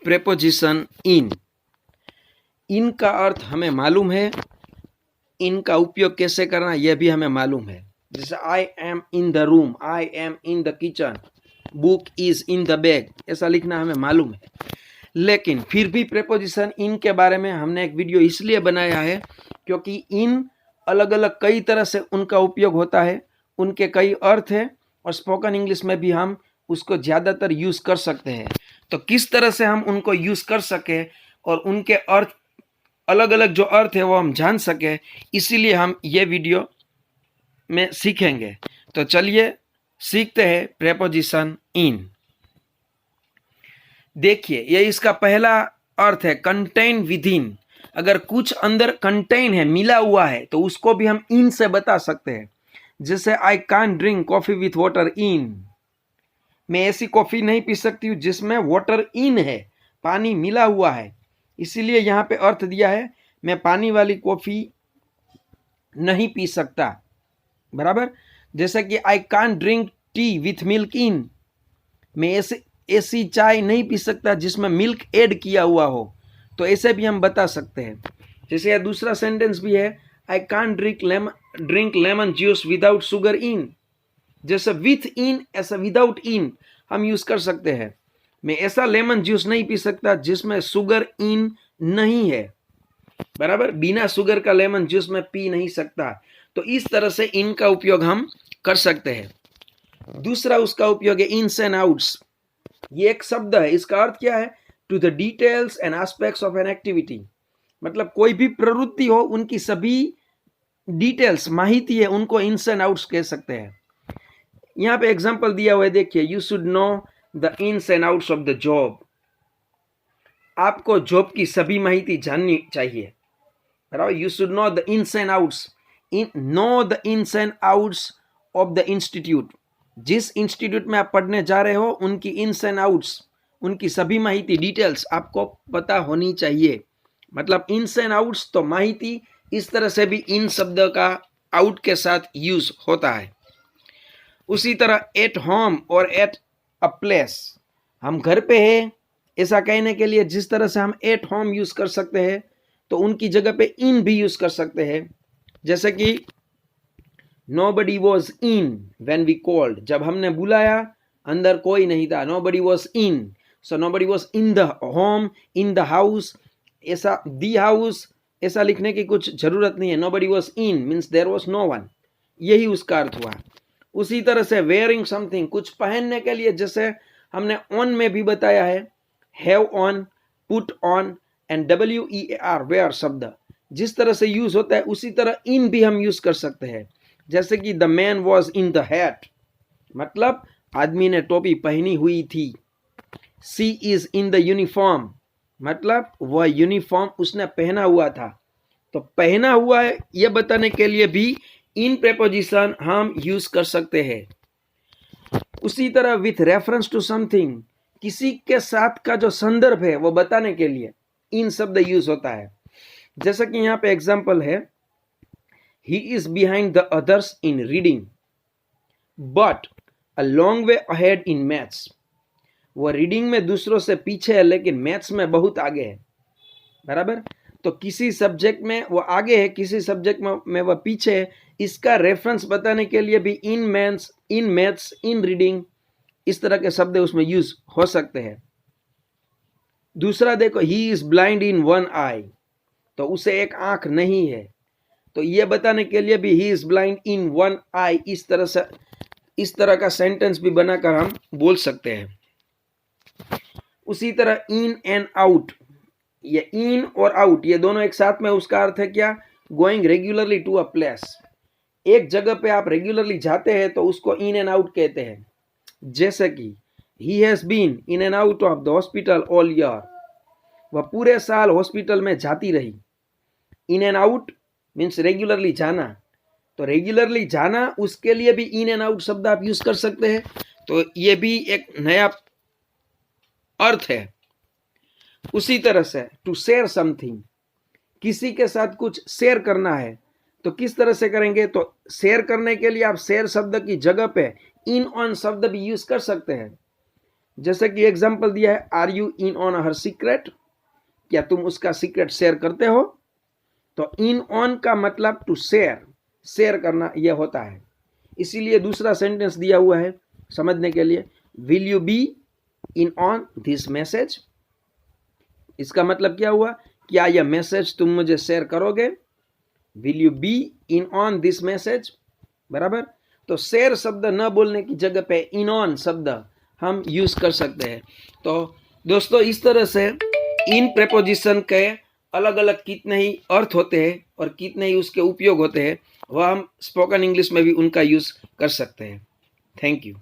Preposition इन। इन का अर्थ हमें मालूम है, इन का उपयोग कैसे करना यह भी हमें मालूम है। जैसे I am in the room, I am in the kitchen, book is in the bag, ऐसा लिखना हमें मालूम है। लेकिन फिर भी प्रेपोजिशन इन के बारे में हमने एक वीडियो इसलिए बनाया है क्योंकि इन अलग अलग कई तरह से उनका उपयोग होता है, उनके कई अर्थ हैं और स्पोकन इंग्लिश में भी हम उसको ज़्यादातर यूज़ कर सकते हैं। तो किस तरह से हम उनको यूज़ कर सके और उनके अर्थ अलग अलग जो अर्थ है वो हम जान सके, इसीलिए हम ये वीडियो में सीखेंगे। तो चलिए सीखते हैं प्रेपोजिशन इन। देखिए ये इसका पहला अर्थ है कंटेन विद इन। अगर कुछ अंदर कंटेन है, मिला हुआ है, तो उसको भी हम इन से बता सकते हैं। जैसे I can't drink coffee with water in, मैं ऐसी कॉफी नहीं पी सकती हूँ जिसमें वाटर इन है, पानी मिला हुआ है। इसीलिए यहाँ पे अर्थ दिया है मैं पानी वाली कॉफी नहीं पी सकता, बराबर। जैसे कि I can't drink tea with milk in, मैं ऐसी चाय नहीं पी सकता जिसमें मिल्क ऐड किया हुआ हो, तो ऐसे भी हम बता सकते हैं। जैसे यह दूसरा सेंटेंस भी है I can't drink lemon juice without sugar in, जैसे विथ इन ऐसा विदाउट इन हम यूज कर सकते हैं। मैं ऐसा लेमन जूस नहीं पी सकता जिसमें शुगर इन नहीं है, बराबर, बिना शुगर का लेमन जूस में पी नहीं सकता। तो इस तरह से इन का उपयोग हम कर सकते हैं। दूसरा उसका उपयोग है इन्स एंड आउट्स। ये एक शब्द है, इसका अर्थ क्या है? To the details and aspects of an activity, मतलब कोई भी प्रवृत्ति हो उनकी सभी डिटेल्स माहिती है उनको इन्स एंड आउट्स कह सकते हैं। यहाँ पे एग्जांपल दिया हुआ है, देखिए, you should know the ins and outs of the job, आपको जॉब की सभी माहिती जाननी चाहिए, बराबर। You should know the ins and outs, know the ins and outs of the institute, जिस इंस्टीट्यूट में आप पढ़ने जा रहे हो उनकी इन्स एंड आउट्स, उनकी सभी माहिती डिटेल्स आपको पता होनी चाहिए। मतलब इन्स एंड आउट्स तो माहिती, इस तरह से भी इन शब्द का आउट के साथ यूज होता है। उसी तरह एट होम और एट अ प्लेस, हम घर पे हैं ऐसा कहने के लिए जिस तरह से हम एट होम यूज कर सकते हैं, तो उनकी जगह पे इन भी यूज कर सकते हैं। जैसे कि nobody was in when we called, जब हमने बुलाया अंदर कोई नहीं था, nobody was in, so nobody was in the home, in the house, ऐसा the house ऐसा लिखने की कुछ जरूरत नहीं है। nobody was in means there was no one, यही उसका अर्थ हुआ। उसी तरह से wearing something, कुछ पहनने के लिए, जैसे हमने on में भी बताया है, have on, put on and wear, wear शब्द जिस तरह से यूज होता है उसी तरह इन भी हम यूज कर सकते हैं। जैसे कि the man was in the hat, मतलब आदमी ने टोपी पहनी हुई थी। सी इज इन द यूनिफॉर्म, मतलब वह यूनिफॉर्म उसने पहना हुआ था। तो पहना हुआ है यह बताने के लिए भी इन प्रेपोजिशन हम यूज कर सकते हैं। उसी तरह विथ रेफरेंस टू समथिंग, किसी के साथ का जो संदर्भ है वो बताने के लिए इन शब्द यूज होता है। जैसा कि यहाँ पे एग्जाम्पल है, he is behind the others in reading but a long way ahead in maths, वो रीडिंग में दूसरों से पीछे है लेकिन मैथ्स में बहुत आगे है, बराबर। तो किसी सब्जेक्ट में वो आगे है, किसी सब्जेक्ट में वो पीछे है, इसका रेफरेंस बताने के लिए भी इन मैथ्स, इन रीडिंग, इस तरह के शब्द उसमें यूज हो सकते हैं। दूसरा देखो, he is blind in one eye, तो उसे एक आंख नहीं है, तो ये बताने के लिए भी he is blind in one eye, इस तरह का सेंटेंस भी बनाकर हम बोल सकते हैं। उसी तरह इन एंड आउट, ये इन और आउट ये दोनों एक साथ में, उसका अर्थ है क्या? Going regularly to a place, एक जगह पे आप रेगुलरली जाते हैं तो उसको इन एंड आउट कहते हैं। जैसे कि he has been in and out of the hospital all year, वह पूरे साल हॉस्पिटल में जाती रही। In and out means regularly जाना, तो रेगुलरली जाना उसके लिए भी इन एंड आउट शब्द आप यूज कर सकते हैं। तो ये भी एक नया अर्थ है। उसी तरह से टू शेयर समथिंग, किसी के साथ कुछ शेयर करना है तो किस तरह से करेंगे? तो शेयर करने के लिए आप शेयर शब्द की जगह पे इन ऑन शब्द भी यूज कर सकते हैं। जैसे कि एग्जाम्पल दिया है, are you in on her secret, क्या तुम उसका सीक्रेट शेयर करते हो? तो इन ऑन का मतलब टू शेयर, शेयर करना यह होता है। इसीलिए दूसरा सेंटेंस दिया हुआ है समझने के लिए, will you be in on this message. इसका मतलब क्या हुआ, क्या यह मैसेज तुम मुझे शेयर करोगे? Will you be in on this message, बराबर। तो शेयर शब्द न बोलने की जगह पे इन ऑन शब्द हम यूज कर सकते हैं। तो दोस्तों इस तरह से इन प्रेपोजिशन के अलग अलग कितने ही अर्थ होते हैं और कितने ही उसके उपयोग होते हैं, वह हम स्पोकन इंग्लिश में भी उनका यूज कर सकते हैं। Thank you.